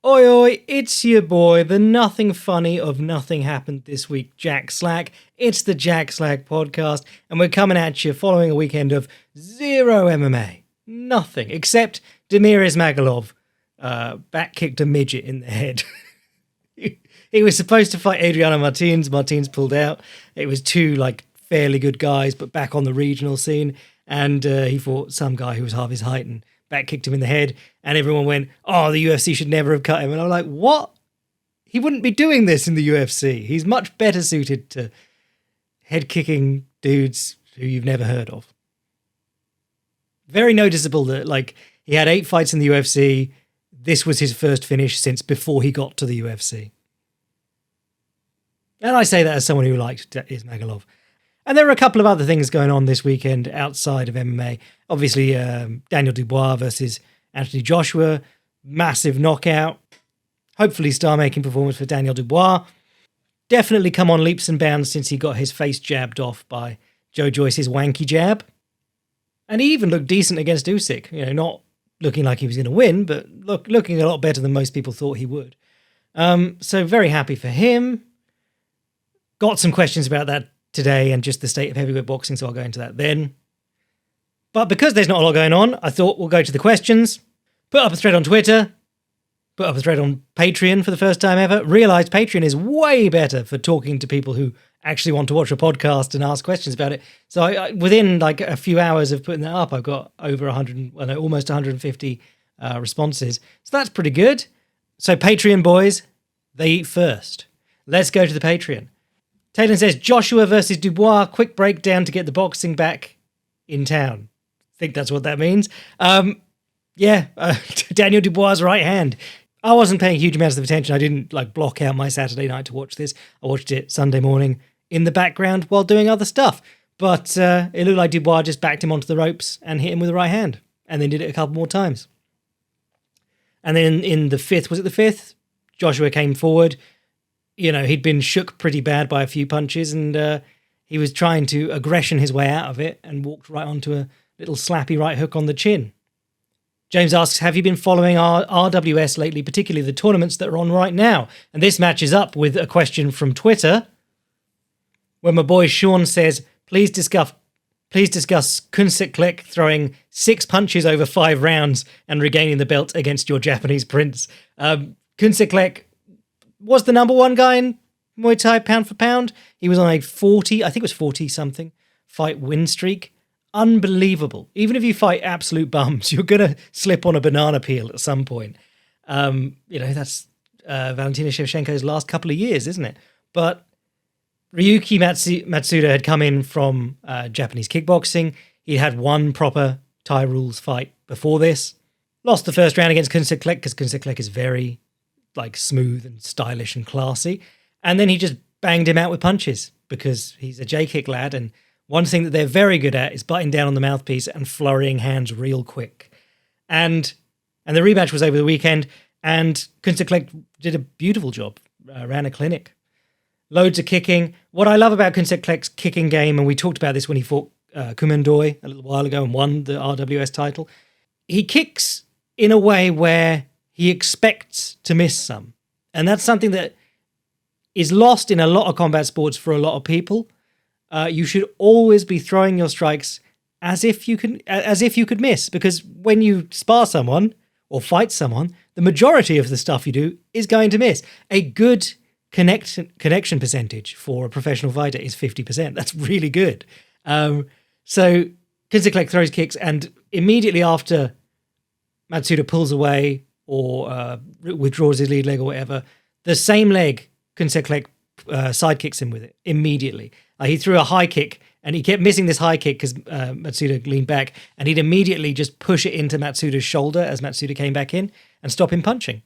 Oi oi, it's your boy, the nothing funny of nothing happened this week, Jack Slack. It's the Jack Slack podcast, and we're coming at you following a weekend of zero MMA. Nothing, except Damir Ismagulov back-kicked a midget in the head. He was supposed to fight Adriano Martins. Martins pulled out. It was two, fairly good guys, but back on the regional scene, and he fought some guy who was half his height and back-kicked him in the head, and everyone went, oh, the UFC should never have cut him. And I'm like, what? He wouldn't be doing this in the UFC. He's much better suited to head-kicking dudes who you've never heard of. Very noticeable that, he had 8 fights in the UFC. This was his first finish since before he got to the UFC. And I say that as someone who liked Ismagulov. And there are a couple of other things going on this weekend outside of MMA. Obviously, Daniel Dubois versus Anthony Joshua. Massive knockout. Hopefully star-making performance for Daniel Dubois. Definitely come on leaps and bounds since he got his face jabbed off by Joe Joyce's wanky jab. And he even looked decent against Usyk. Not looking like he was going to win, but looking a lot better than most people thought he would. So very happy for him. Got some questions about that today and just the state of heavyweight boxing, so I'll go into that then. But because there's not a lot going on, I thought we'll go to the questions. Put up a thread on Twitter. Put up a thread on Patreon for the first time ever. Realised Patreon is way better for talking to people who actually want to watch a podcast and ask questions about it. So I within a few hours of putting that up, I've got over almost 150 responses. So that's pretty good. So Patreon boys, they eat first. Let's go to the Patreon. Taylor says, Joshua versus Dubois, quick breakdown to get the boxing back in town. I think that's what that means. Daniel Dubois' right hand. I wasn't paying huge amounts of attention. I didn't block out my Saturday night to watch this. I watched it Sunday morning in the background while doing other stuff. But it looked like Dubois just backed him onto the ropes and hit him with the right hand. And then did it a couple more times. And then in the fifth, was it the fifth? Joshua came forward. He'd been shook pretty bad by a few punches, and he was trying to aggression his way out of it and walked right onto a little slappy right hook on the chin. James asks, have you been following RWS lately, particularly the tournaments that are on right now? And this matches up with a question from Twitter, where my boy Sean says, please discuss Khunseklek throwing 6 punches over 5 rounds and regaining the belt against your Japanese prince. Khunseklek was the number 1 guy in Muay Thai pound for pound. He was on a 40-something fight win streak. Unbelievable. Even if you fight absolute bums, you're going to slip on a banana peel at some point. That's Valentina Shevchenko's last couple of years, isn't it? But Ryuki Matsuda had come in from Japanese kickboxing. He had one proper Thai rules fight before this. Lost the first round against Khunseklek because Khunseklek is very smooth and stylish and classy. And then he just banged him out with punches because he's a Jkick lad. And one thing that they're very good at is butting down on the mouthpiece and flurrying hands real quick. And the rematch was over the weekend, and Khunseklek did a beautiful job, ran a clinic. Loads of kicking. What I love about Khunseklek's kicking game, and we talked about this when he fought Kumendoi a little while ago and won the RWS title, he kicks in a way where he expects to miss some. And that's something that is lost in a lot of combat sports for a lot of people. You should always be throwing your strikes as if you could miss, because when you spar someone or fight someone, the majority of the stuff you do is going to miss. A good connection percentage for a professional fighter is 50%. That's really good. So Khunseklek throws kicks, and immediately after Matsuda pulls away or withdraws his lead leg or whatever, the same leg Khunseklek sidekicks him with it immediately. He threw a high kick, and he kept missing this high kick because Matsuda leaned back, and he'd immediately just push it into Matsuda's shoulder as Matsuda came back in and stop him punching.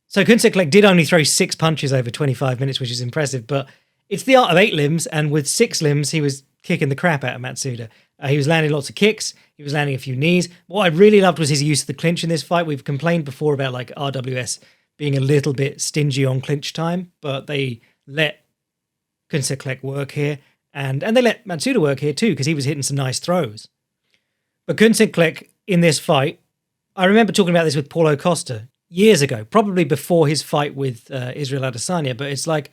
So Khunseklek did only throw 6 punches over 25 minutes, which is impressive, but it's the art of 8 limbs, and with 6 limbs, he was kicking the crap out of Matsuda. He was landing lots of kicks. He was landing a few knees. What I really loved was his use of the clinch in this fight. We've complained before about RWS being a little bit stingy on clinch time, but they let Khunseklek work here, and they let Matsuda work here too, because he was hitting some nice throws. But Khunseklek in this fight, I remember talking about this with Paulo Costa. years ago, probably before his fight with Israel Adesanya, but it's like,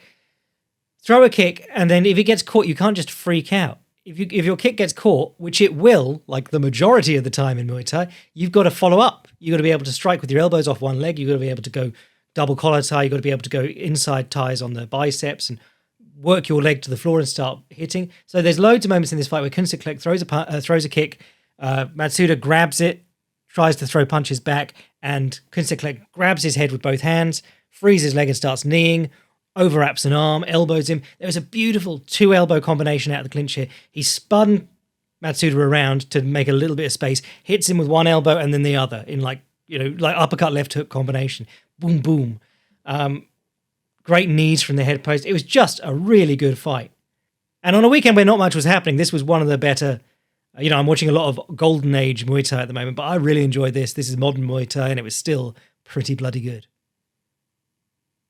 throw a kick, and then if it gets caught, you can't just freak out. If your kick gets caught, which it will, like the majority of the time in Muay Thai, you've got to follow up. You've got to be able to strike with your elbows off one leg. You've got to be able to go double collar tie. You've got to be able to go inside ties on the biceps and work your leg to the floor and start hitting. So there's loads of moments in this fight where Khunseklek throws a kick, Matsuda grabs it, tries to throw punches back, and Khunseklek grabs his head with both hands, frees his leg and starts kneeing, overwraps an arm, elbows him. There was a beautiful 2-elbow combination out of the clinch here. He spun Matsuda around to make a little bit of space, hits him with one elbow and then the other in like uppercut left hook combination. Boom, boom. Great knees from the head post. It was just a really good fight. And on a weekend where not much was happening, this was one of the better. I'm watching a lot of Golden Age Muay Thai at the moment, but I really enjoyed this. This is modern Muay Thai, and it was still pretty bloody good.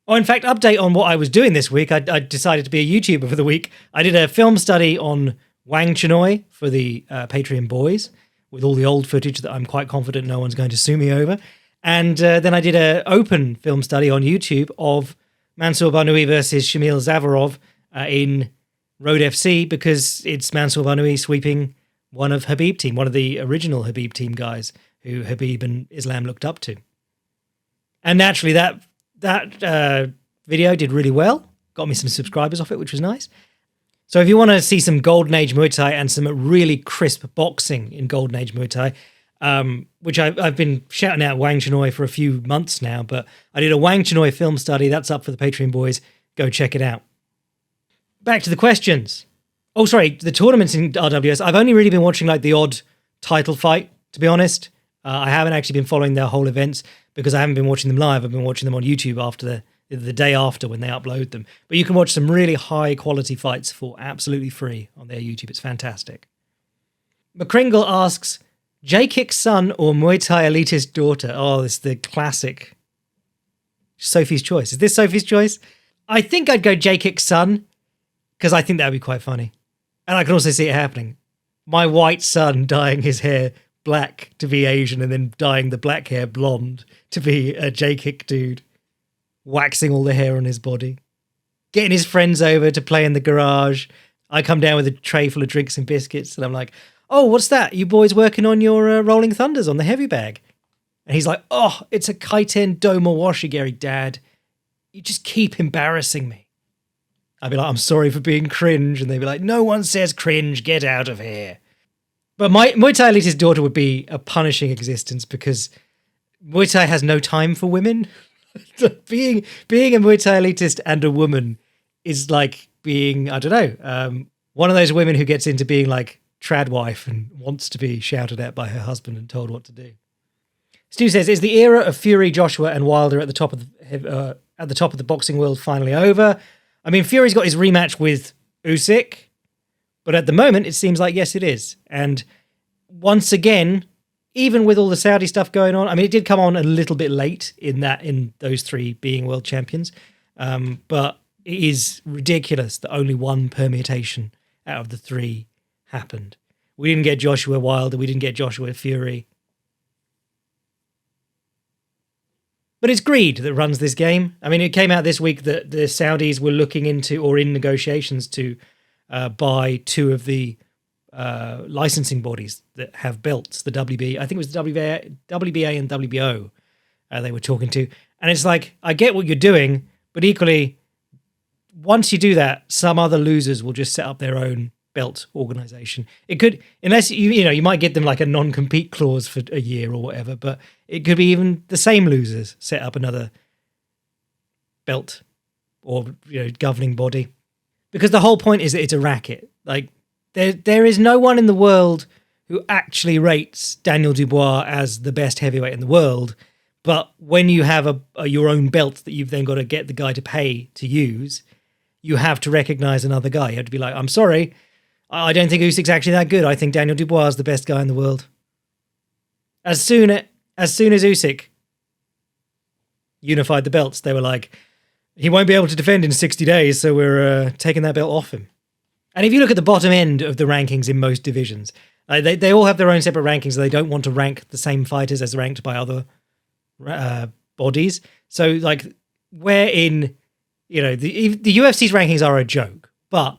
Oh, in fact, update on what I was doing this week. I decided to be a YouTuber for the week. I did a film study on Wang Chinoy for the Patreon boys, with all the old footage that I'm quite confident no one's going to sue me over. And then I did an open film study on YouTube of Mansour Barnoui versus Shamil Zavarov in Road FC, because it's Mansour Barnoui sweeping one of Habib team, one of the original Habib team guys who Habib and Islam looked up to. And naturally, that video did really well. Got me some subscribers off it, which was nice. So if you want to see some Golden Age Muay Thai and some really crisp boxing in Golden Age Muay Thai, which I've been shouting out Wang Chinoy for a few months now, but I did a Wang Chinoy film study. That's up for the Patreon boys. Go check it out. Back to the questions. Oh, sorry, the tournaments in RWS. I've only really been watching like the odd title fight, to be honest. I haven't actually been following their whole events because I haven't been watching them live. I've been watching them on YouTube after the day after when they upload them. But you can watch some really high quality fights for absolutely free on their YouTube. It's fantastic. McCringle asks, Jkick's son or Muay Thai Elitist daughter? Oh, this is the classic Sophie's Choice. Is this Sophie's Choice? I think I'd go Jkick's son because I think that would be quite funny. And I can also see it happening. My white son dyeing his hair black to be Asian and then dyeing the black hair blonde to be a Jkick dude, waxing all the hair on his body, getting his friends over to play in the garage. I come down with a tray full of drinks and biscuits and I'm like, oh, what's that? You boys working on your Rolling Thunders on the heavy bag? And he's like, oh, it's a Kaiten Doma Washigiri, Dad. You just keep embarrassing me. I'd be like, I'm sorry for being cringe. And they'd be like, no one says cringe, get out of here. But my Muay Thai Elitist daughter would be a punishing existence because Muay Thai has no time for women. being a Muay Thai Elitist and a woman is like being, I don't know, one of those women who gets into being like trad wife and wants to be shouted at by her husband and told what to do. Stu says, is the era of Fury, Joshua and Wilder at the top of the boxing world finally over? I mean, Fury's got his rematch with Usyk, but at the moment, it seems like, yes, it is. And once again, even with all the Saudi stuff going on, I mean, it did come on a little bit late in those three being world champions. But it is ridiculous that only one permutation out of the three happened. We didn't get Joshua Wilder. We didn't get Joshua Fury. But it's greed that runs this game. I mean, it came out this week that the Saudis were looking into or in negotiations to buy two of the licensing bodies that have belts, the WB, I think it was the WBA and WBO they were talking to. And it's like, I get what you're doing, but equally, once you do that, some other losers will just set up their own belt organization. It could, unless you might get them like a non-compete clause for a year or whatever, but it could be even the same losers set up another belt or governing body. Because the whole point is that it's a racket. Like there is no one in the world who actually rates Daniel Dubois as the best heavyweight in the world. But when you have your own belt that you've then got to get the guy to pay to use, you have to recognize another guy. You have to be like, I'm sorry, I don't think Usyk's actually that good. I think Daniel Dubois is the best guy in the world. As soon as Usyk unified the belts, they were like, he won't be able to defend in 60 days, so we're taking that belt off him. And if you look at the bottom end of the rankings in most divisions, they all have their own separate rankings. They don't want to rank the same fighters as ranked by other bodies. So like where in, the UFC's rankings are a joke, but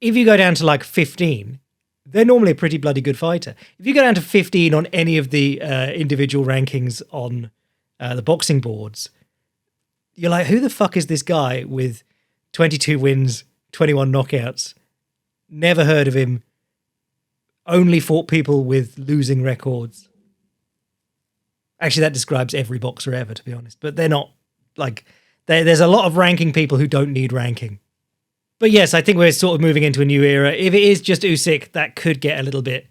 if you go down to like 15, they're normally a pretty bloody good fighter. If you go down to 15 on any of the individual rankings on the boxing boards, you're like, who the fuck is this guy with 22 wins, 21 knockouts? Never heard of him. Only fought people with losing records. Actually, that describes every boxer ever, to be honest. But they're not like... There's a lot of ranking people who don't need ranking. But yes, I think we're sort of moving into a new era. If it is just Usyk, that could get a little bit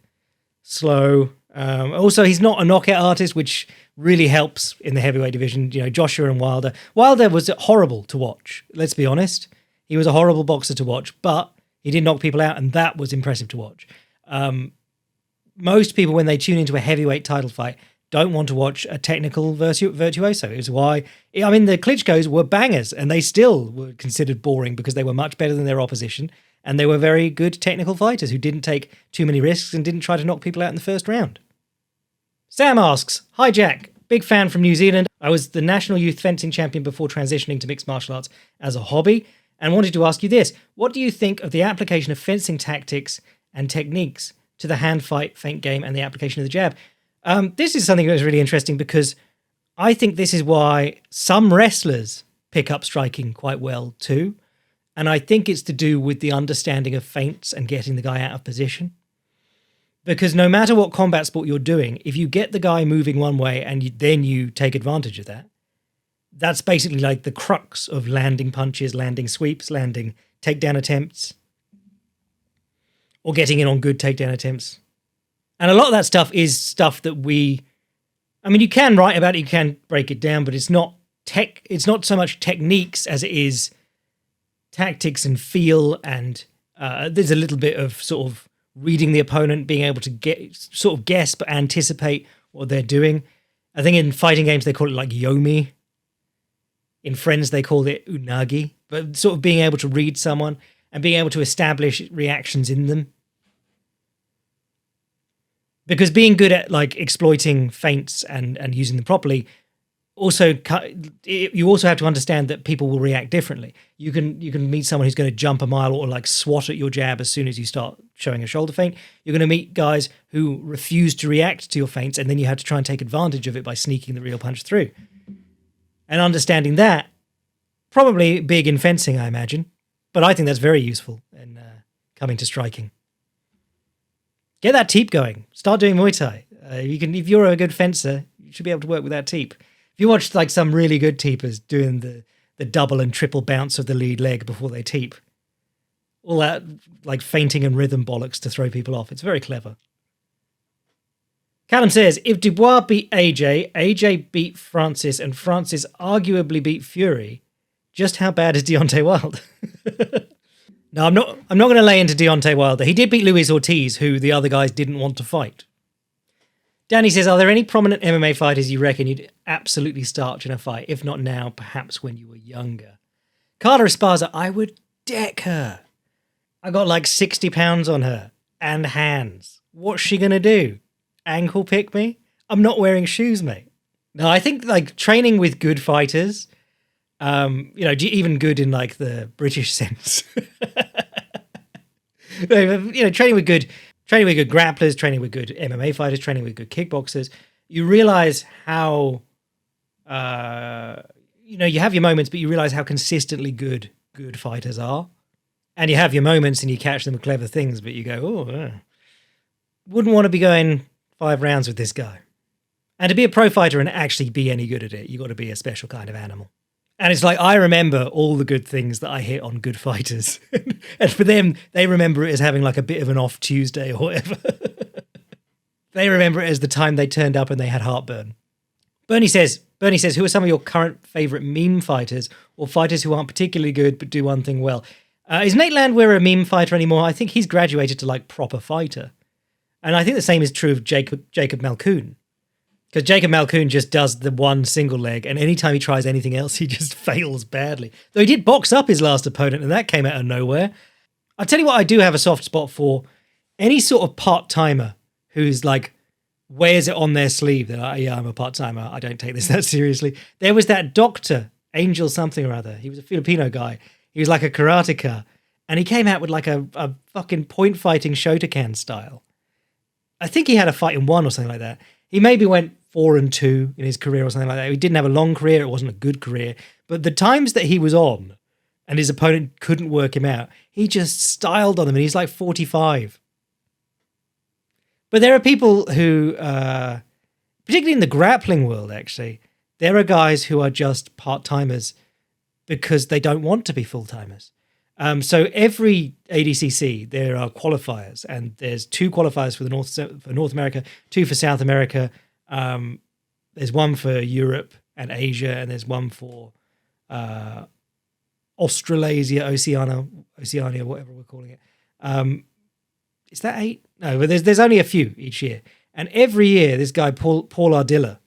slow. Also, he's not a knockout artist, which really helps in the heavyweight division. Joshua and Wilder. Wilder was horrible to watch, let's be honest. He was a horrible boxer to watch, but he did knock people out, and that was impressive to watch. Most people, when they tune into a heavyweight title fight, don't want to watch a technical virtuoso. It's why, the Klitschko's were bangers, and they still were considered boring because they were much better than their opposition, and they were very good technical fighters who didn't take too many risks and didn't try to knock people out in the first round. Sam asks, "Hi Jack, big fan from New Zealand. I was the national youth fencing champion before transitioning to mixed martial arts as a hobby, and wanted to ask you this. What do you think of the application of fencing tactics and techniques to the hand fight, feint game, and the application of the jab?" This is something that was really interesting because I think this is why some wrestlers pick up striking quite well too. And I think it's to do with the understanding of feints and getting the guy out of position. Because no matter what combat sport you're doing, if you get the guy moving one way and then you take advantage of that, that's basically like the crux of landing punches, landing sweeps, landing takedown attempts, or getting in on good takedown attempts. And a lot of that stuff is stuff that you can write about it, you can break it down, but it's not so much techniques as it is tactics and feel, and there's a little bit of sort of reading the opponent, being able to guess but anticipate what they're doing. I think in fighting games they call it like yomi. In Friends they call it unagi, but sort of being able to read someone and being able to establish reactions in them. Because being good at like exploiting feints and using them properly, you also have to understand that people will react differently. You can meet someone who's going to jump a mile or like swat at your jab as soon as you start showing a shoulder feint. You're going to meet guys who refuse to react to your feints, and then you have to try and take advantage of it by sneaking the real punch through. And understanding that, probably big in fencing, I imagine. But I think that's very useful in coming to striking. Get that teep going. Start doing Muay Thai. If you're a good fencer, you should be able to work with that teep. If you watch like some really good teepers doing the double and triple bounce of the lead leg before they teep, all that like feinting and rhythm bollocks to throw people off, it's very clever. Callum says, if Dubois beat AJ beat Francis, and Francis arguably beat Fury, just how bad is Deontay Wilder? No, I'm not going to lay into Deontay Wilder. He did beat Luis Ortiz, who the other guys didn't want to fight. Danny says, are there any prominent MMA fighters you reckon you'd absolutely starch in a fight? If not now, perhaps when you were younger. Carla Esparza, I would deck her. I got like 60 pounds on her and hands. What's she going to do? Ankle pick me? I'm not wearing shoes, mate. No, I think like training with good fighters, even good in like the British sense. Training with good grapplers, training with good MMA fighters, training with good kickboxers, you realize how, you have your moments, but you realize how consistently good fighters are. And you have your moments and you catch them with clever things, but you go, wouldn't want to be going 5 rounds with this guy. And to be a pro fighter and actually be any good at it, you got to be a special kind of animal. And it's like, I remember all the good things that I hit on good fighters. And for them, they remember it as having like a bit of an off Tuesday or whatever. They remember it as the time they turned up and they had heartburn. Bernie says, who are some of your current favourite meme fighters or fighters who aren't particularly good but do one thing well? Is Nate Landwehr a meme fighter anymore? I think he's graduated to like proper fighter. And I think the same is true of Jacob Malkoon. Because Jacob Malkoon just does the one single leg, and anytime he tries anything else, he just fails badly. Though he did box up his last opponent, and that came out of nowhere. I'll tell you what, I do have a soft spot for any sort of part-timer who's like wears it on their sleeve. They're like, yeah, I'm a part-timer. I don't take this that seriously. There was that doctor, Angel something or other. He was a Filipino guy. He was like a karateka. And he came out with like a fucking point fighting Shotokan style. I think he had a fight in one or something like that. He maybe went 4-2 in his career or something like that. He didn't have a long career. It wasn't a good career. But the times that he was on and his opponent couldn't work him out, he just styled on them, and he's like 45. But there are people who, particularly in the grappling world, actually, there are guys who are just part-timers because they don't want to be full-timers. So every ADCC, there are qualifiers, and there's 2 qualifiers for North America, 2 for South America. There's 1 for Europe and Asia, and there's 1 for Australasia, Oceania, whatever we're calling it. Is that 8? No, but there's only a few each year. And every year, this guy, Paul Ardilla,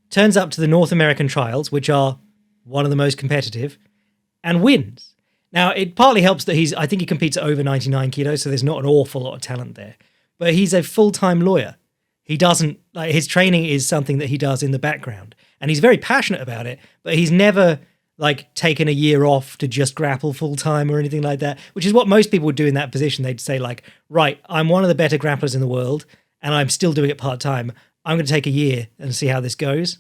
turns up to the North American trials, which are one of the most competitive, and wins. Now, it partly helps that I think he competes at over 99 kilos, so there's not an awful lot of talent there. But he's a full-time lawyer. He doesn't, like, his training is something that he does in the background. And he's very passionate about it, but he's never, like, taken a year off to just grapple full-time or anything like that, which is what most people would do in that position. They'd say, like, right, I'm one of the better grapplers in the world, and I'm still doing it part-time. I'm going to take a year and see how this goes.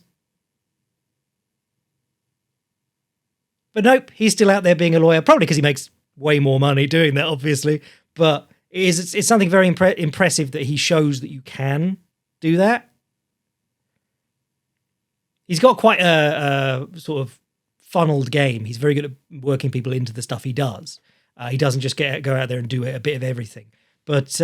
But nope, he's still out there being a lawyer, probably because he makes way more money doing that, obviously. But it's something very impressive that he shows that you can do that. He's got quite a sort of funneled game. He's very good at working people into the stuff he does. He doesn't just go out there and do a bit of everything. But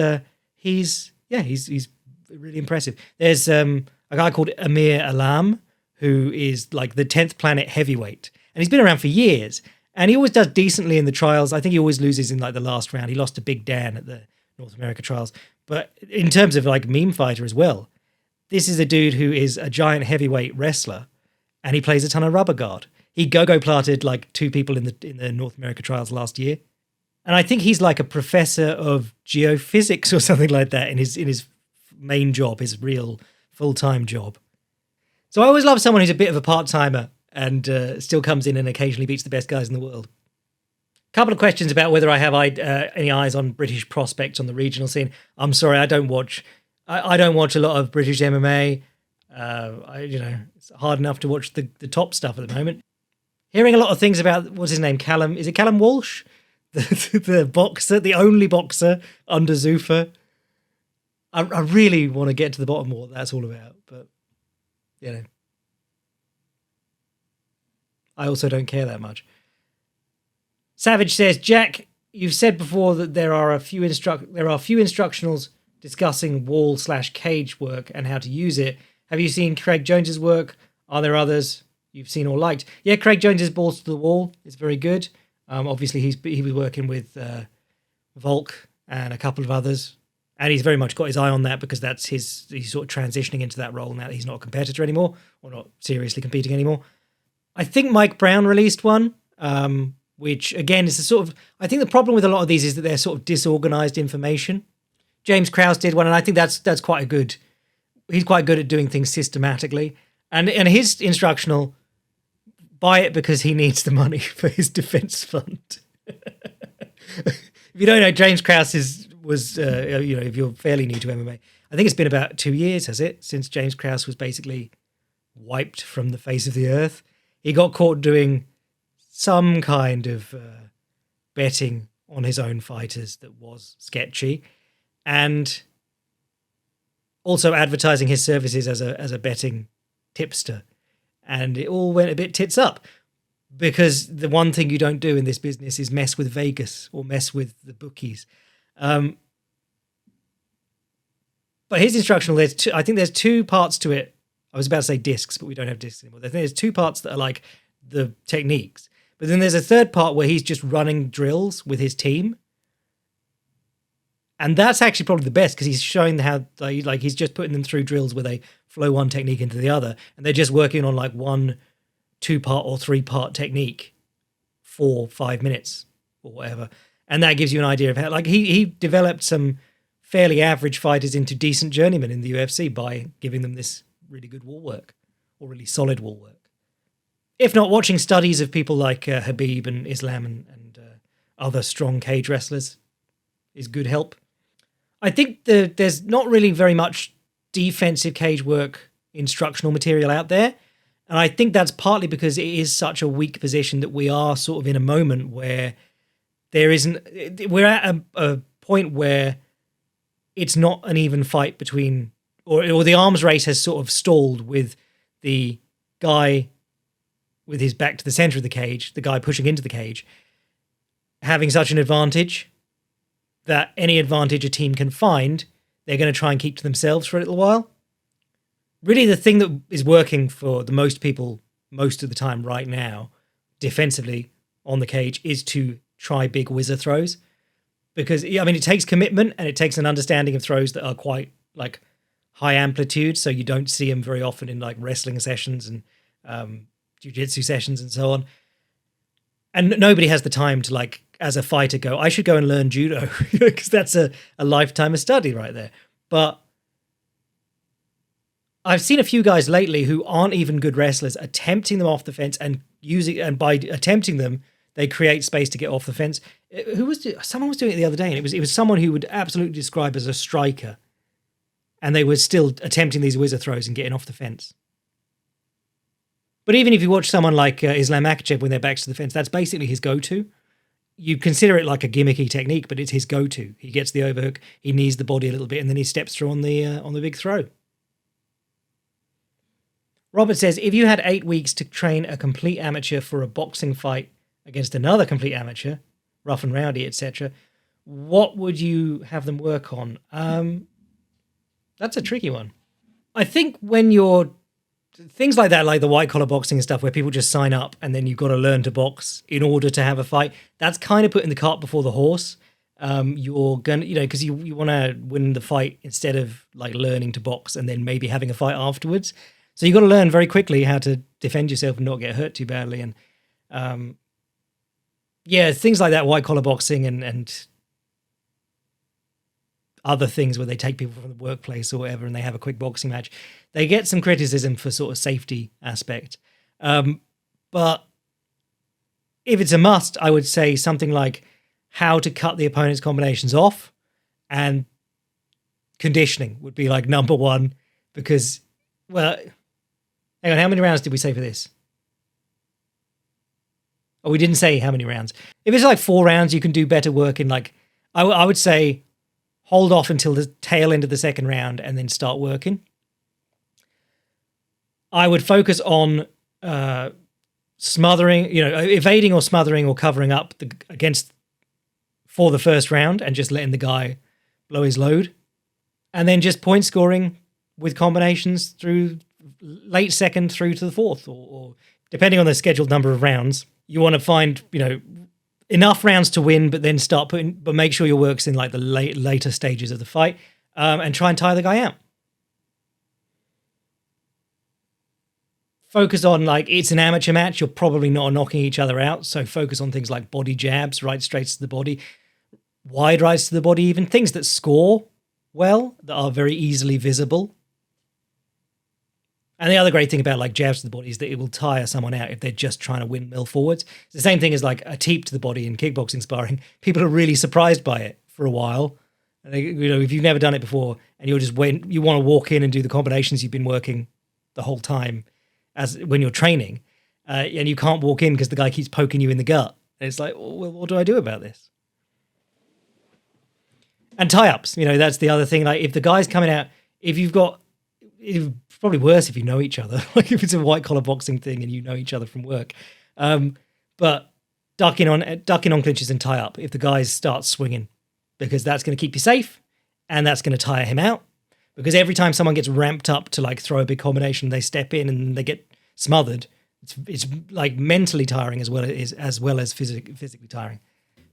he's really impressive. There's a guy called Amir Alam, who is like the 10th planet heavyweight. And he's been around for years. And he always does decently in the trials. I think he always loses in like the last round. He lost to Big Dan at the North America trials. But in terms of like meme fighter as well, this is a dude who is a giant heavyweight wrestler, and he plays a ton of rubber guard. He go-go planted like 2 people in the North America trials last year. And I think he's like a professor of geophysics or something like that in his main job, his real full-time job. So I always love someone who's a bit of a part-timer and still comes in and occasionally beats the best guys in the world. Couple of questions about whether I have any eyes on British prospects on the regional scene. I'm sorry, I don't watch a lot of British MMA. It's hard enough to watch the top stuff at the moment. Hearing a lot of things about, what's his name, Callum? Is it Callum Walsh? The boxer, the only boxer under Zuffa. I really want to get to the bottom of what that's all about, but I also don't care that much. Savage says, Jack, you've said before that there are few instructionals discussing wall/cage work and how to use it. Have you seen Craig Jones's work? Are there others you've seen or liked? Yeah, Craig Jones's Balls to the Wall is very good. Obviously, he was working with Volk and a couple of others, and he's very much got his eye on that because he's sort of transitioning into that role now that he's not a competitor anymore, or not seriously competing anymore. I think Mike Brown released one, which again is a sort of, I think the problem with a lot of these is that they're sort of disorganized information. James Krause did one, and I think that's quite a good. He's quite good at doing things systematically, and his instructional, buy it because he needs the money for his defense fund. If you don't know, James Krause was if you're fairly new to MMA, I think it's been about 2 years, has it, since James Krause was basically wiped from the face of the earth. He got caught doing some kind of betting on his own fighters that was sketchy, and also advertising his services as a betting tipster. And it all went a bit tits up because the one thing you don't do in this business is mess with Vegas or mess with the bookies. But his instructional, I think there's 2 parts to it. I was about to say discs, but we don't have discs anymore. I think there's 2 parts that are like the techniques. But then there's a 3rd part where he's just running drills with his team. And that's actually probably the best because he's showing how, like, he's just putting them through drills where they flow one technique into the other. And they're just working on like 1 2-part or 3-part technique for 5 minutes or whatever. And that gives you an idea of how, like, he developed some fairly average fighters into decent journeymen in the UFC by giving them this really good wall work or really solid wall work. If not, watching studies of people like Habib and Islam and other strong cage wrestlers is good help. I think there's not really very much defensive cage work instructional material out there. And I think that's partly because it is such a weak position that we are sort of in a moment where we're at a point where it's not an even fight between, or the arms race has sort of stalled with the guy with his back to the center of the cage, the guy pushing into the cage, having such an advantage that any advantage a team can find, they're going to try and keep to themselves for a little while. Really, the thing that is working for the most people most of the time right now, defensively on the cage, is to try big whizzer throws. Because, I mean, it takes commitment and it takes an understanding of throws that are quite, like, high amplitude, so you don't see them very often in, like, wrestling sessions and jiu-jitsu sessions and so on. And nobody has the time to, like, as a fighter go, I should go and learn judo, because that's a lifetime of study right there. But I've seen a few guys lately who aren't even good wrestlers attempting them off the fence and by attempting them, they create space to get off the fence. Someone was doing it the other day, and it was someone who would absolutely describe as a striker, and they were still attempting these whizzer throws and getting off the fence. But even if you watch someone like Islam Makhachev when they're backs to the fence, that's basically his go-to. You consider it like a gimmicky technique, but it's his go-to. He gets the overhook, he knees the body a little bit, and then he steps through on the big throw. Robert says, if you had 8 weeks to train a complete amateur for a boxing fight against another complete amateur, rough and rowdy, etc., what would you have them work on? That's a tricky one. I think when you're things like that, like the white collar boxing and stuff, where people just sign up and then you've got to learn to box in order to have a fight, that's kind of putting the cart before the horse. You're gonna, because you want to win the fight instead of like learning to box and then maybe having a fight afterwards. So you've got to learn very quickly how to defend yourself and not get hurt too badly. And things like that, white collar boxing and other things where they take people from the workplace or whatever and they have a quick boxing match, they get some criticism for sort of safety aspect. But if it's a must, I would say something like how to cut the opponent's combinations off, and conditioning would be like number one, because, well, hang on, how many rounds did we say for this? Oh, we didn't say how many rounds. If it's like 4 rounds, you can do better work in like, I would say hold off until the tail end of the second round and then start working. I would focus on smothering, evading or smothering or covering up for the first round and just letting the guy blow his load. And then just point scoring with combinations through late second through to the fourth, or depending on the scheduled number of rounds. You want to find, enough rounds to win, but then but make sure your work's in like the later stages of the fight, and try and tire the guy out. Focus on, like, it's an amateur match, you're probably not knocking each other out, so focus on things like body jabs, right straights to the body, wide rights to the body, even things that score well, that are very easily visible. And the other great thing about like jabs to the body is that it will tire someone out if they're just trying to windmill forwards. It's the same thing as like a teep to the body in kickboxing sparring. People are really surprised by it for a while. And they, if you've never done it before and you want to walk in and do the combinations you've been working the whole time as when you're training, and you can't walk in because the guy keeps poking you in the gut. And it's like, well, what do I do about this? And tie-ups, that's the other thing. Like if the guy's coming out, it's probably worse if you know each other, like if it's a white collar boxing thing and you know each other from work. But ducking on clinches and tie up if the guys start swinging, because that's going to keep you safe and that's going to tire him out. Because every time someone gets ramped up to like throw a big combination, they step in and they get smothered. It's like mentally tiring as well as physically tiring.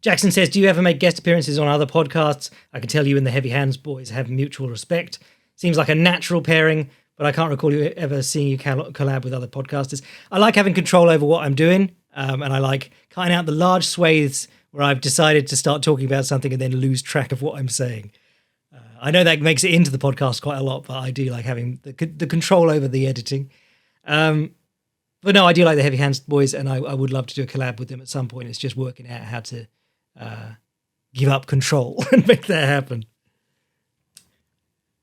Jackson says, do you ever make guest appearances on other podcasts? I can tell you and the Heavy Hands boys have mutual respect. Seems like a natural pairing, but I can't recall you ever seeing you collab with other podcasters. I like having control over what I'm doing, and I like cutting out the large swathes where I've decided to start talking about something and then lose track of what I'm saying. I know that makes it into the podcast quite a lot, but I do like having the control over the editing. But no, I do like the Heavy Hands boys, and I would love to do a collab with them at some point. It's just working out how to give up control and make that happen.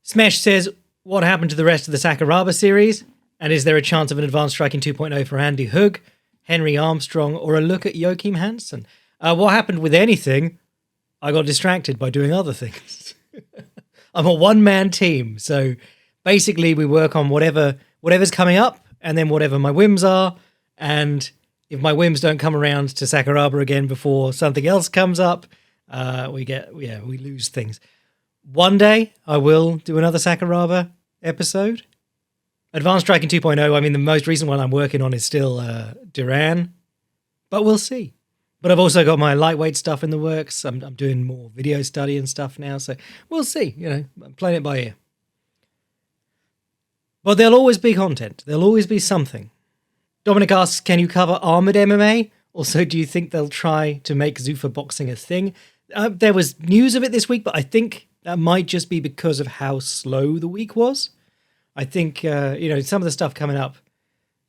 Smesh says, what happened to the rest of the Sakuraba series? And is there a chance of an advanced striking 2.0 for Andy Hug, Henry Armstrong, or a look at Joachim Hansen? What happened with anything? I got distracted by doing other things. I'm a one-man team, so basically we work on whatever's coming up, and then whatever my whims are, and if my whims don't come around to Sakuraba again before something else comes up, we lose things. One day I will do another Sakuraba episode. Advanced Striking 2.0, I mean, the most recent one I'm working on is still Duran, but we'll see. But I've also got my lightweight stuff in the works. I'm doing more video study and stuff now, so we'll see. I'm playing it by ear. But there'll always be content. There'll always be something. Dominic asks, can you cover armored MMA? Also, do you think they'll try to make Zuffa Boxing a thing? There was news of it this week, but I think that might just be because of how slow the week was. I think, some of the stuff coming up,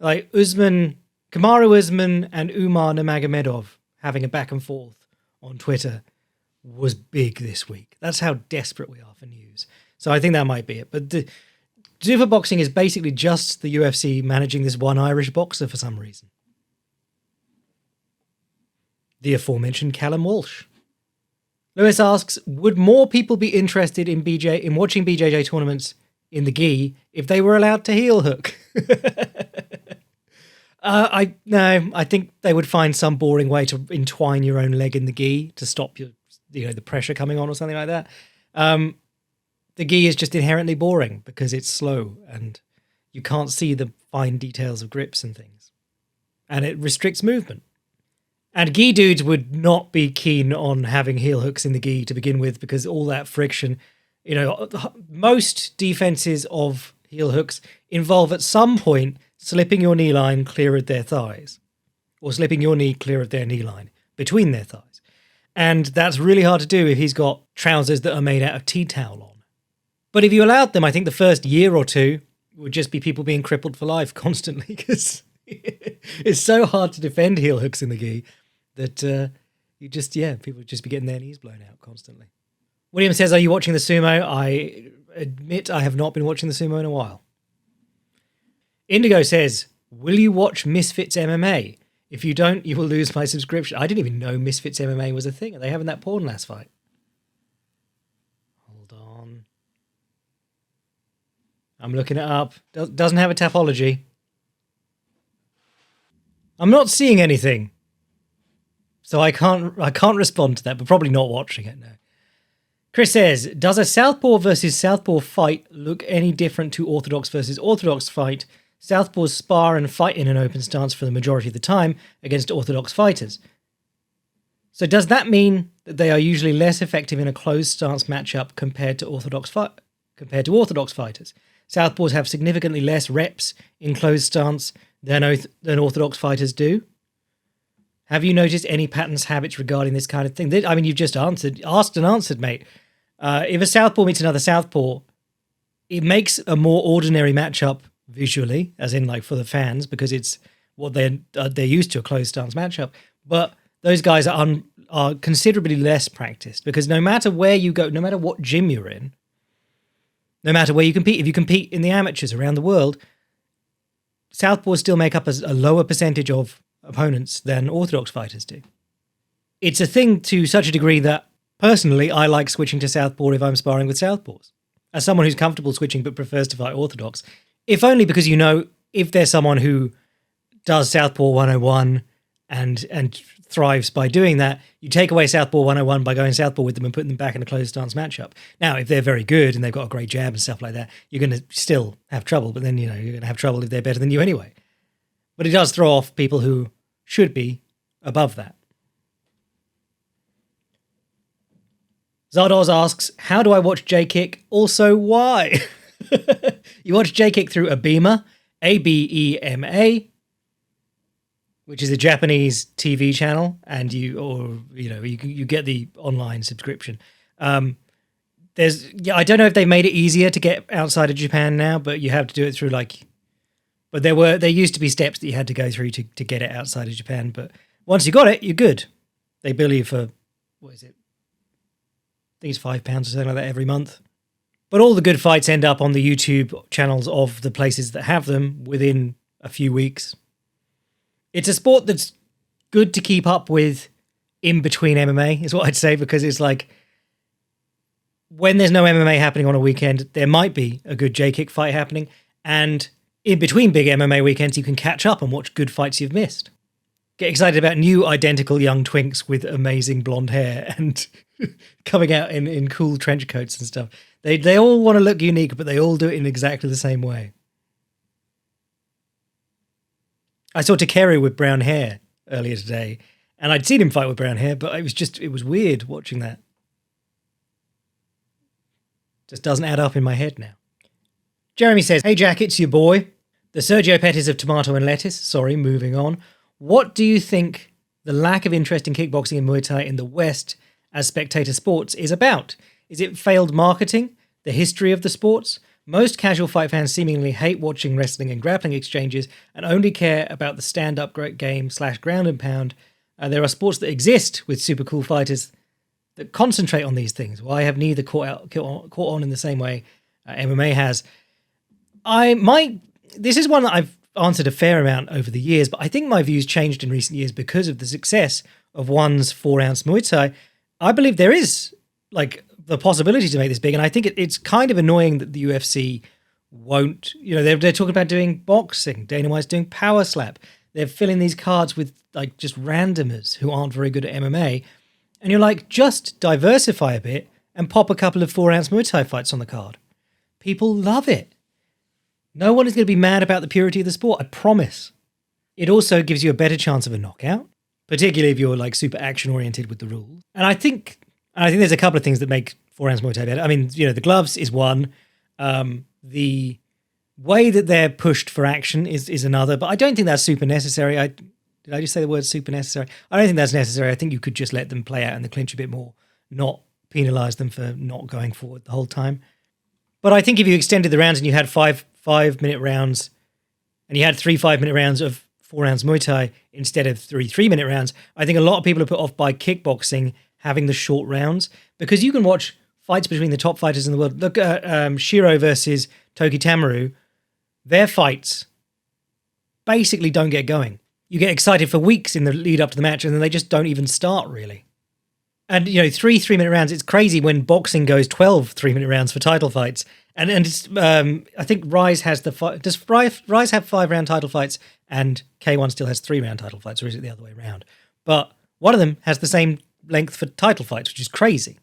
like Kamaru Usman and Umar Nurmagomedov having a back and forth on Twitter was big this week. That's how desperate we are for news. So I think that might be it. But Zuffa Boxing is basically just the UFC managing this one Irish boxer for some reason. The aforementioned Callum Walsh. Lewis asks, would more people be interested in watching BJJ tournaments in the gi if they were allowed to heel hook? I think they would find some boring way to entwine your own leg in the gi to stop the pressure coming on or something like that. The gi is just inherently boring because it's slow and you can't see the fine details of grips and things. And it restricts movement. And gi dudes would not be keen on having heel hooks in the gi to begin with because all that friction, most defenses of heel hooks involve at some point slipping your knee line clear of their thighs or slipping your knee clear of their knee line between their thighs. And that's really hard to do if he's got trousers that are made out of tea towel on. But if you allowed them, I think the first year or two would just be people being crippled for life constantly because it's so hard to defend heel hooks in the gi that people would just be getting their knees blown out constantly. William says, are you watching the sumo? I admit I have not been watching the sumo in a while. Indigo says, will you watch Misfits MMA? If you don't, you will lose my subscription. I didn't even know Misfits MMA was a thing. Are they having that porn last fight? Hold on. I'm looking it up. Doesn't have a topology. I'm not seeing anything. So I can't respond to that, but probably not watching it, no. Chris says, does a Southpaw versus Southpaw fight look any different to Orthodox versus Orthodox fight? Southpaws spar and fight in an open stance for the majority of the time against Orthodox fighters. So does that mean that they are usually less effective in a closed stance matchup compared to Orthodox fighters? Southpaws have significantly less reps in closed stance than Orthodox fighters do. Have you noticed any patterns, habits regarding this kind of thing? I mean, you've just asked and answered, mate. If a Southpaw meets another Southpaw, it makes a more ordinary matchup visually, as in like for the fans, because it's what they're used to, a closed stance matchup. But those guys are considerably less practiced because no matter where you go, no matter what gym you're in, no matter where you compete, if you compete in the amateurs around the world, Southpaws still make up a lower percentage of opponents than Orthodox fighters do. It's a thing to such a degree that, personally, I like switching to Southpaw if I'm sparring with Southpaws. As someone who's comfortable switching but prefers to fight Orthodox, if only because if there's someone who does Southpaw 101 and thrives by doing that, you take away Southpaw 101 by going Southpaw with them and putting them back in a closed stance matchup. Now, if they're very good and they've got a great jab and stuff like that, you're going to still have trouble, but then, you're going to have trouble if they're better than you anyway. But it does throw off people who should be above that. Zardoz asks, how do I watch Jkick? Also, why? You watch Jkick through Abema, Abema, which is a Japanese TV channel, and you get the online subscription. I don't know if they made it easier to get outside of Japan now, but you have to do it through but there used to be steps that you had to go through to get it outside of Japan. But once you got it, you're good. They bill you for, what is it? I think it's £5 or something like that every month. But all the good fights end up on the YouTube channels of the places that have them within a few weeks. It's a sport that's good to keep up with in between MMA, is what I'd say, because it's like when there's no MMA happening on a weekend, there might be a good Jkick fight happening. And in between big MMA weekends, you can catch up and watch good fights you've missed. Get excited about new identical young twinks with amazing blonde hair and coming out in cool trench coats and stuff. They all want to look unique, but they all do it in exactly the same way. I saw Takeru with brown hair earlier today, and I'd seen him fight with brown hair, but it was weird watching that. Just doesn't add up in my head now. Jeremy says, "Hey Jack, it's your boy, the Sergio Pettis of Tomato and Lettuce." Sorry, moving on. What do you think the lack of interest in kickboxing and Muay Thai in the West as spectator sports is about? Is it failed marketing? The history of the sports? Most casual fight fans seemingly hate watching wrestling and grappling exchanges and only care about the stand-up game / ground and pound. There are sports that exist with super cool fighters that concentrate on these things. Why have neither caught on in the same way MMA has? This is one that I've answered a fair amount over the years, but I think my views changed in recent years because of the success of ONE's 4-ounce Muay Thai. I believe there is the possibility to make this big, and I think it's kind of annoying that the UFC won't. They're talking about doing boxing. Dana White's doing power slap. They're filling these cards with just randomers who aren't very good at MMA, and you're just diversify a bit and pop a couple of 4-ounce Muay Thai fights on the card. People love it. No one is going to be mad about the purity of the sport, I promise. It also gives you a better chance of a knockout, particularly if you're super action oriented with the rules. And I think there's a couple of things that make 4-ounce Muay Thai better. I mean, the gloves is one. The way that they're pushed for action is another, but I don't think that's super necessary. Did I just say the word super necessary? I don't think that's necessary. I think you could just let them play out in the clinch a bit more, not penalise them for not going forward the whole time. But I think if you extended the rounds and you had 5-minute rounds and you had 3 5-minute rounds of 4-ounce Muay Thai instead of 3 3-minute rounds, I think a lot of people are put off by kickboxing having the short rounds, because you can watch fights between the top fighters in the world. Look at Shiro versus Toki Tamaru. Their fights basically don't get going. You get excited for weeks in the lead up to the match, and then they just don't even start, really. And, 3 3-minute rounds, it's crazy when boxing goes 12 3-minute rounds for title fights. And it's, I think Rise has does Rise have 5-round title fights and K1 still has 3-round title fights, or is it the other way around? But one of them has the same length for title fights, which is crazy.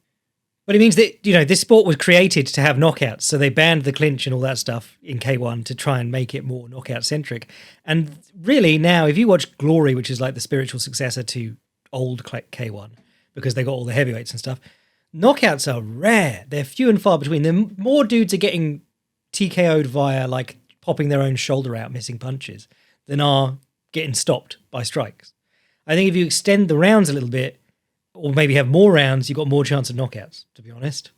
But it means that, this sport was created to have knockouts, so they banned the clinch and all that stuff in K1 to try and make it more knockout-centric. And really now, if you watch Glory, which is the spiritual successor to old K1, because they got all the heavyweights and stuff, knockouts are rare. They're few and far between. More dudes are getting TKO'd via popping their own shoulder out, missing punches, than are getting stopped by strikes. I think if you extend the rounds a little bit, or maybe have more rounds, you've got more chance of knockouts, to be honest.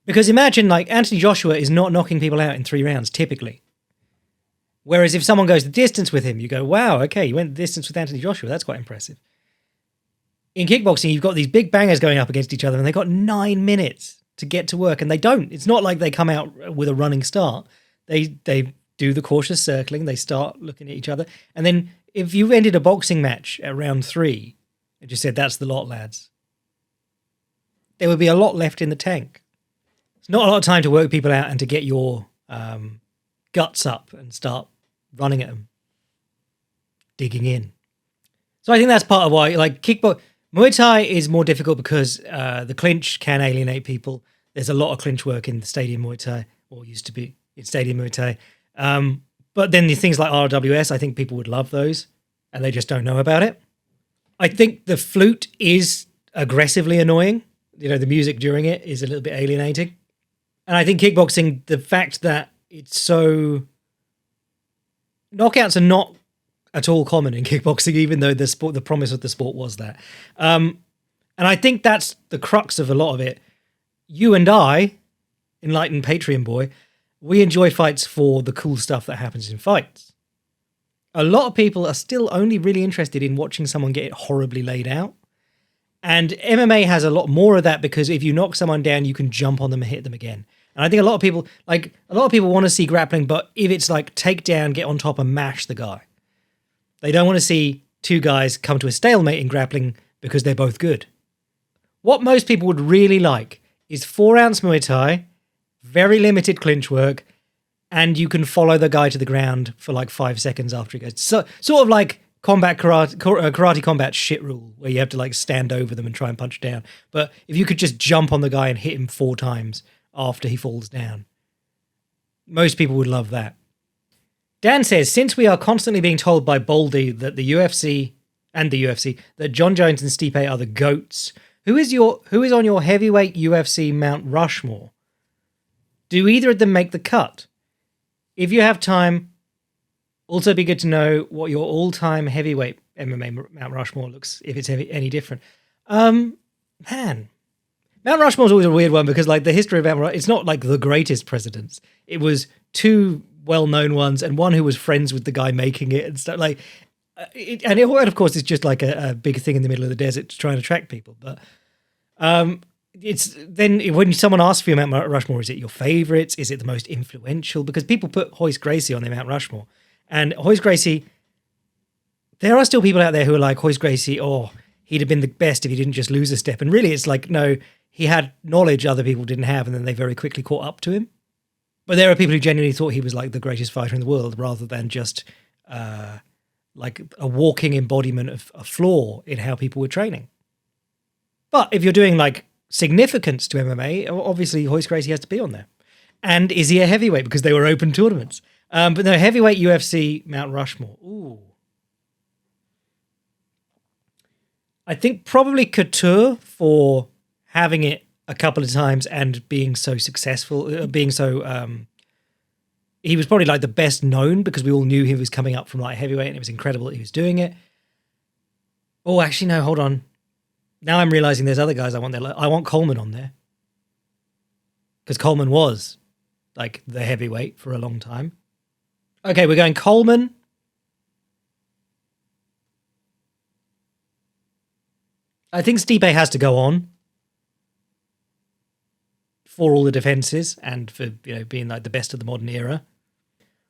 Because imagine, Anthony Joshua is not knocking people out in 3 rounds, typically. Whereas if someone goes the distance with him, you go, wow, okay, you went the distance with Anthony Joshua, that's quite impressive. In kickboxing, you've got these big bangers going up against each other, and they've got 9 minutes to get to work, and they don't. It's not like they come out with a running start. They do the cautious circling, they start looking at each other, and then if you ended a boxing match at round 3, and just said, that's the lot, lads, there would be a lot left in the tank. It's not a lot of time to work people out and to get your guts up and start running at them, digging in. So I think that's part of why, Muay Thai is more difficult because the clinch can alienate people. There's a lot of clinch work in the Stadium Muay Thai, or used to be in Stadium Muay Thai. But then the things like RWS, I think people would love those, and they just don't know about it. I think the flute is aggressively annoying. The music during it is a little bit alienating. And I think kickboxing, the fact that it's so... Knockouts are not at all common in kickboxing, even though the promise of the sport was that. And I think that's the crux of a lot of it. you and I, enlightened Patreon boy, we enjoy fights for the cool stuff that happens in fights. A lot of people are still only really interested in watching someone get horribly laid out. And MMA has a lot more of that because if you knock someone down, you can jump on them and hit them again. And I think a lot of people want to see grappling, but if it's like take down, get on top and mash the guy. They don't want to see two guys come to a stalemate in grappling because they're both good. What most people would really like is 4-ounce Muay Thai, very limited clinch work, and you can follow the guy to the ground for like 5 seconds after he goes. So, sort of like karate combat shit rule, where you have to like stand over them and try and punch down. But if you could just jump on the guy and hit him 4 times after he falls down, most people would love that. Dan says, since we are constantly being told by Baldy that the UFC that John Jones and Stipe are the GOATs, who is on your heavyweight UFC Mount Rushmore? Do either of them make the cut? If you have time, also be good to know what your all-time heavyweight MMA Mount Rushmore looks, if it's any different. Man, Mount Rushmore's always a weird one because like the history of Mount Rushmore, it's not like the greatest presidents. It was 2 well-known ones and one who was friends with the guy making it and stuff like. And of course, it's just like a big thing in the middle of the desert to try and attract people. But it's then when someone asks for your Mount Rushmore, is it your favourites? Is it the most influential? Because people put Hoist Gracie on their Mount Rushmore. And Hoist Gracie, there are still people out there who are like, Hoist Gracie, he'd have been the best if he didn't just lose a step. And really, it's like, no, he had knowledge other people didn't have, and then they very quickly caught up to him. But there are people who genuinely thought he was like the greatest fighter in the world, rather than just like a walking embodiment of a flaw in how people were training. But if you're doing like significance to MMA, obviously Hoist Gracie has to be on there. And is he a heavyweight? Because they were open tournaments. But no, heavyweight UFC Mount Rushmore. Ooh. I think probably Couture for having it a couple of times and being so successful, he was probably like the best known because we all knew he was coming up from like heavyweight and it was incredible that he was doing it. Oh, actually, no, hold on. Now I'm realizing there's other guys I want there. I want Coleman on there because Coleman was like the heavyweight for a long time. Okay, we're going Coleman. I think Stipe has to go on for all the defenses and for being like the best of the modern era.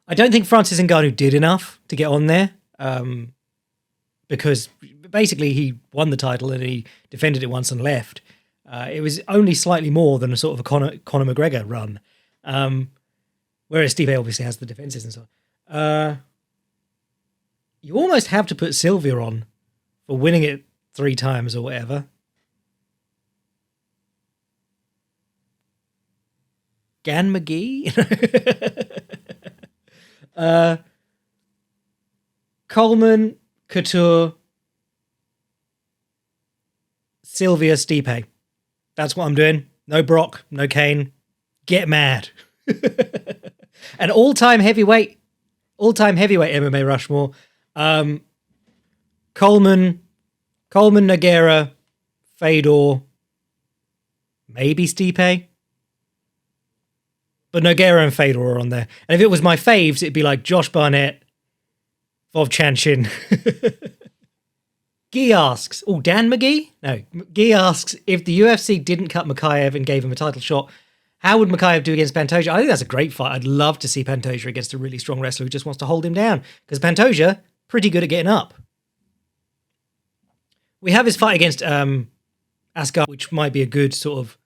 I don't think Francis Ngannou did enough to get on there because basically he won the title and he defended it once and left. It was only slightly more than a sort of a Conor McGregor run, whereas Stipe obviously has the defenses and so on. You almost have to put Sylvia on for winning it 3 times or whatever. Gan McGee? Coleman, Couture, Sylvia, Stipe. That's what I'm doing. No Brock, no Kane. Get mad. An all-time heavyweight MMA Rushmore. Coleman, Nogueira, Fedor, maybe Stipe. But Nogueira and Fedor are on there. And if it was my faves, it'd be like Josh Barnett, Vov Chanchin. Guy asks, Dan McGee? No, Guy asks, if the UFC didn't cut Mokaev and gave him a title shot, how would Mokaev do against Pantoja? I think that's a great fight. I'd love to see Pantoja against a really strong wrestler who just wants to hold him down. Because Pantoja, pretty good at getting up. We have his fight against Askar, which might be a good sort of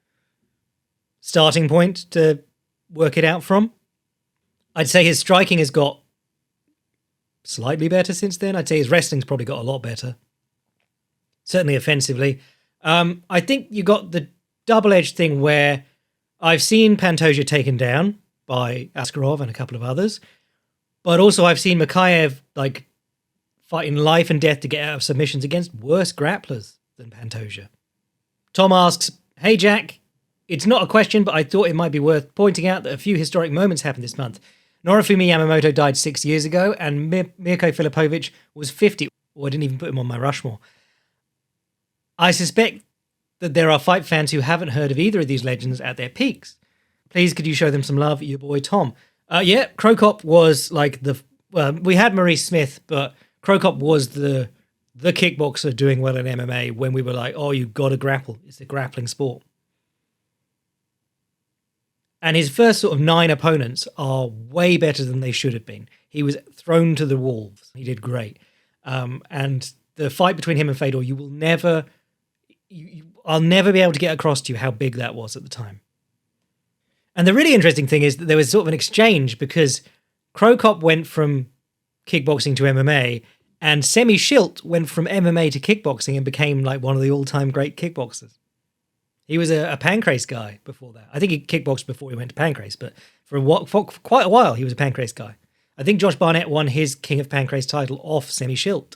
starting point to work it out from. I'd say his striking has got slightly better since then. I'd say his wrestling's probably got a lot better. Certainly offensively. I think you got the double-edged thing where I've seen Pantoja taken down by Askarov and a couple of others, but also I've seen Mokaev like fighting life and death to get out of submissions against worse grapplers than Pantoja. Tom asks, hey Jack, it's not a question, but I thought it might be worth pointing out that a few historic moments happened this month. Norifumi Yamamoto died 6 years ago, and Mirko Filipovic was 50. I didn't even put him on my Rushmore. I suspect that there are fight fans who haven't heard of either of these legends at their peaks. Please, could you show them some love? Your boy, Tom. Yeah, Krokop was like we had Maurice Smith, but Krokop was the kickboxer doing well in MMA when we were like, oh, you got to grapple. It's a grappling sport. And his first sort of 9 opponents are way better than they should have been. He was thrown to the wolves. He did great. And the fight between him and Fedor, I'll never be able to get across to you how big that was at the time. And the really interesting thing is that there was sort of an exchange because Krokop went from kickboxing to MMA, and Semi Schilt went from MMA to kickboxing and became like one of the all-time great kickboxers. He was a Pancrase guy before that. I think he kickboxed before he went to Pancrase, but for quite a while he was a Pancrase guy. I think Josh Barnett won his King of Pancrase title off Semi Schilt.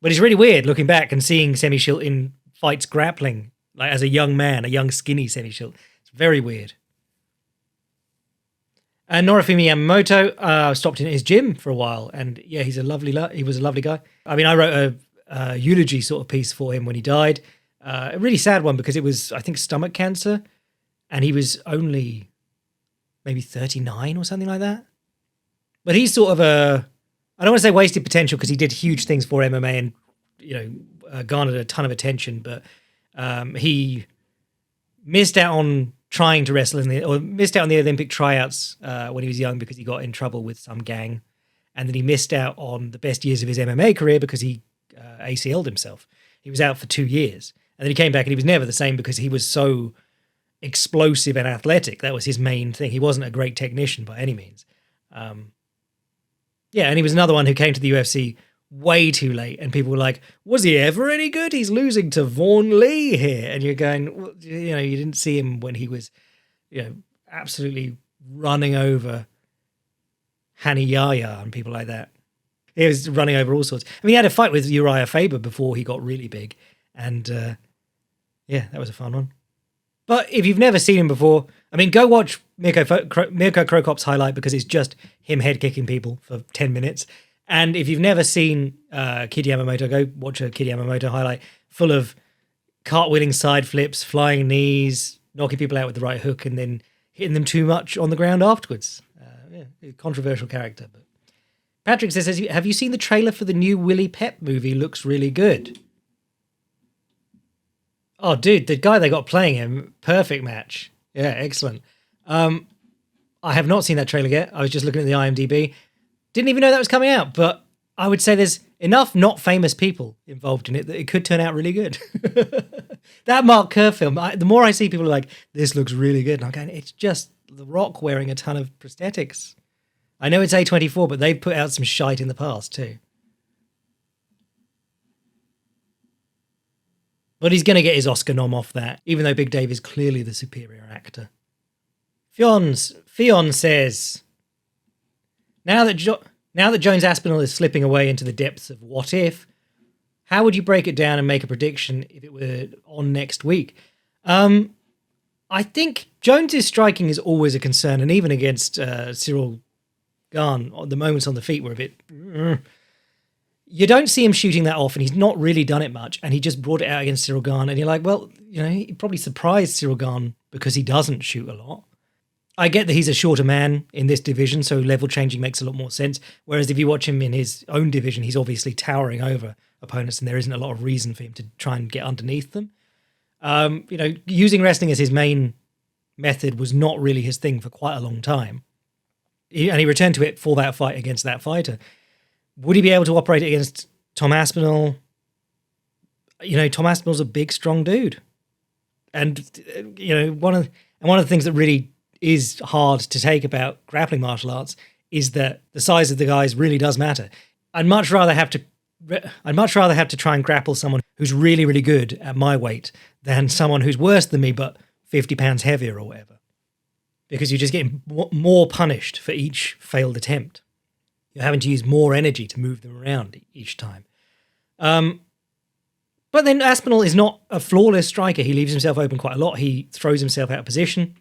But it's really weird looking back and seeing Semi Schilt in fights grappling, like as a young man, a young skinny Semi Schilt. It's very weird. And Norifumi Yamamoto stopped in at his gym for a while, and yeah, he was a lovely guy. I mean, I wrote a eulogy sort of piece for him when he died. A really sad one because it was, I think, stomach cancer, and he was only maybe 39 or something like that. But he's sort of I don't want to say wasted potential because he did huge things for MMA and garnered a ton of attention, but he missed out on trying to wrestle missed out on the Olympic tryouts when he was young because he got in trouble with some gang, and then he missed out on the best years of his MMA career because he ACL'd himself. He was out for 2 years. And then he came back and he was never the same because he was so explosive and athletic. That was his main thing. He wasn't a great technician by any means. And he was another one who came to the UFC way too late. And people were like, was he ever any good? He's losing to Vaughn Lee here. And you're going, well, you didn't see him when he was, absolutely running over Hani Yahya and people like that. He was running over all sorts. I mean, he had a fight with Uriah Faber before he got really big. And that was a fun one. But if you've never seen him before, I mean, go watch Mirko Krokop's highlight because it's just him head kicking people for 10 minutes. And if you've never seen Kid Yamamoto, go watch a Kid Yamamoto highlight full of cartwheeling side flips, flying knees, knocking people out with the right hook, and then hitting them too much on the ground afterwards. Controversial character. But Patrick says, have you seen the trailer for the new Willie Pep movie? Looks really good. Oh, dude, the guy they got playing him, perfect match. Yeah, excellent. I have not seen that trailer yet. I was just looking at the IMDb. Didn't even know that was coming out, but I would say there's enough not famous people involved in it that it could turn out really good. That Mark Kerr film, the more I see people are like, this looks really good, and I'm going, it's just The Rock wearing a ton of prosthetics. I know it's A24, but they've put out some shite in the past too. But he's going to get his Oscar nom off that, even though Big Dave is clearly the superior actor. Fionn says, now that Jones Aspinall is slipping away into the depths of what if, how would you break it down and make a prediction if it were on next week? I think Jones's striking is always a concern, and even against Cyril Gane, the moments on the feet were a bit... You don't see him shooting that often. He's not really done it much, and he just brought it out against Cyril Gane, and you're like, well, he probably surprised Cyril Gane because he doesn't shoot a lot. I get that he's a shorter man in this division, so level changing makes a lot more sense, whereas if you watch him in his own division, he's obviously towering over opponents, and there isn't a lot of reason for him to try and get underneath them. Using wrestling as his main method was not really his thing for quite a long time. And he returned to it for that fight against that fighter. Would he be able to operate against Tom Aspinall? Tom Aspinall's a big, strong dude. And, one of the things that really is hard to take about grappling martial arts is that the size of the guys really does matter. I'd much rather have to try and grapple someone who's really, really good at my weight than someone who's worse than me but 50 pounds heavier or whatever. Because you're just getting more punished for each failed attempt. You're having to use more energy to move them around each time. But then Aspinall is not a flawless striker. He leaves himself open quite a lot. He throws himself out of position,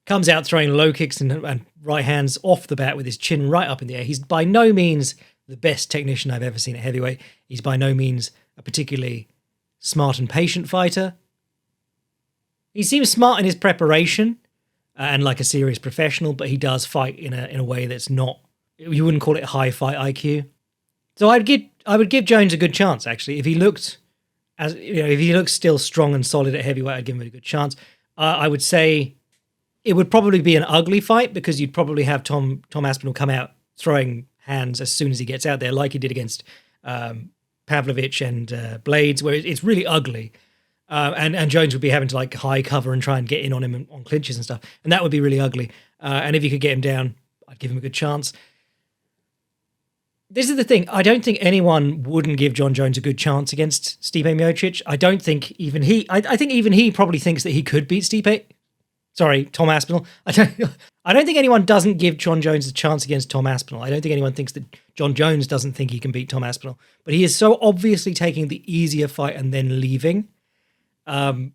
comes out throwing low kicks and right hands off the bat with his chin right up in the air. He's by no means the best technician I've ever seen at heavyweight. He's by no means a particularly smart and patient fighter. He seems smart in his preparation and like a serious professional, but he does fight in a way that's not, you wouldn't call it high fight IQ. So I would give Jones a good chance, actually. If he looked if he looks still strong and solid at heavyweight, I'd give him a good chance. I would say it would probably be an ugly fight because you'd probably have Tom Aspinall come out throwing hands as soon as he gets out there, like he did against Pavlovich and Blades, where it's really ugly. And Jones would be having to like high cover and try and get in on him on clinches and stuff. And that would be really ugly. And if you could get him down, I'd give him a good chance. This is the thing. I don't think anyone wouldn't give John Jones a good chance against Stipe Miocic. I don't think even he... I think even he probably thinks that he could beat Tom Aspinall. I don't think anyone doesn't give John Jones a chance against Tom Aspinall. I don't think anyone thinks that John Jones doesn't think he can beat Tom Aspinall. But he is so obviously taking the easier fight and then leaving. You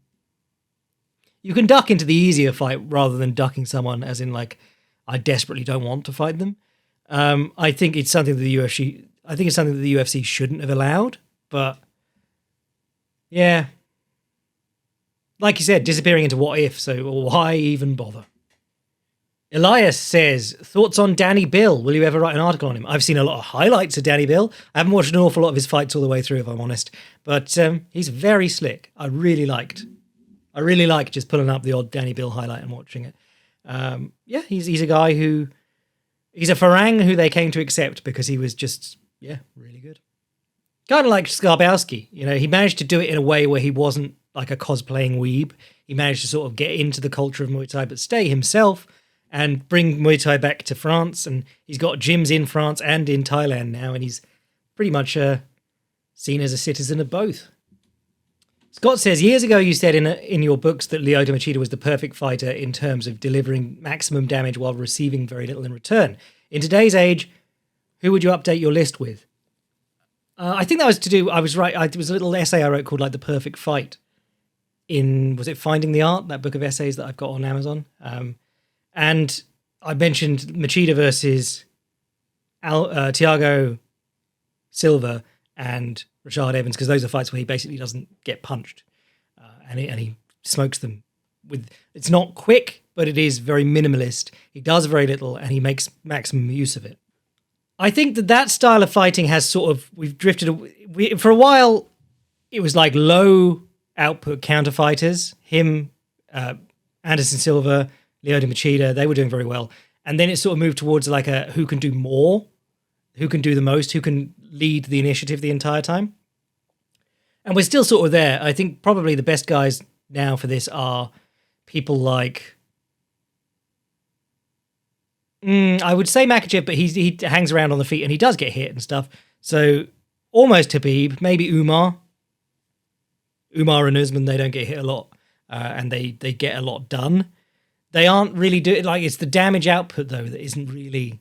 can duck into the easier fight rather than ducking someone as in like, I desperately don't want to fight them. I think it's something that the UFC shouldn't have allowed, but yeah. Like you said, disappearing into what if, so why even bother? Elias says, thoughts on Danny Bill? Will you ever write an article on him? I've seen a lot of highlights of Danny Bill. I haven't watched an awful lot of his fights all the way through, if I'm honest. But he's very slick. I really like just pulling up the odd Danny Bill highlight and watching it. Yeah, he's a guy who... He's a Farang who they came to accept because he was just, really good. Kind of like Skarbowski. You know, he managed to do it in a way where he wasn't like a cosplaying weeb. He managed to sort of get into the culture of Muay Thai, but stay himself and bring Muay Thai back to France. And he's got gyms in France and in Thailand now, and he's pretty much seen as a citizen of both. Scott says, years ago you said in your books that Lyoto Machida was the perfect fighter in terms of delivering maximum damage while receiving very little in return. In today's age, who would you update your list with? I think that was to do, I was right, it was a little essay I wrote called like The Perfect Fight was it Finding the Art, that book of essays that I've got on Amazon? And I mentioned Machida versus Thiago Silva and Rashad Evans, because those are fights where he basically doesn't get punched, and he smokes them with. It's not quick, but it is very minimalist. He does very little, and he makes maximum use of it. I think that style of fighting has sort of we've drifted. For a while, it was like low output counter fighters. Him, Anderson Silva, Lyoto Machida, they were doing very well, and then it sort of moved towards like a who can do more, who can do the most, who can lead the initiative the entire time. And we're still sort of there. I think probably the best guys now for this are people like... I would say Makachev, but he hangs around on the feet and he does get hit and stuff. So almost Habib, maybe Umar. Umar and Usman, they don't get hit a lot, and they get a lot done. They aren't really doing... Like, it's the damage output, though, that isn't really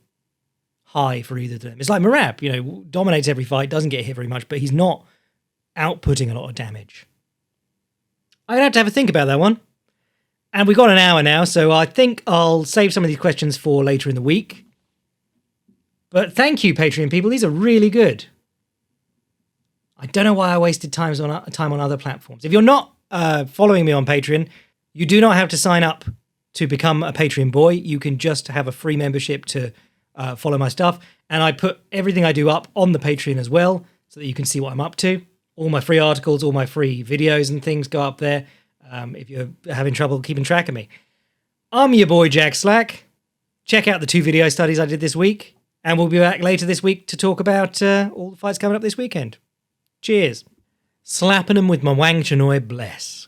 high for either of them. It's like Merab, dominates every fight, doesn't get hit very much, but he's not outputting a lot of damage. I'd have to have a think about that one. And we've got an hour now, so I think I'll save some of these questions for later in the week. But thank you, Patreon people. These are really good. I don't know why I wasted time on other platforms. If you're not following me on Patreon, you do not have to sign up to become a Patreon boy. You can just have a free membership to follow my stuff. And I put everything I do up on the Patreon as well, so that you can see what I'm up to. All my free articles, all my free videos and things go up there if you're having trouble keeping track of me. I'm your boy, Jack Slack. Check out the 2 video studies I did this week. And we'll be back later this week to talk about all the fights coming up this weekend. Cheers. Slapping them with my Wang Chinoy bless.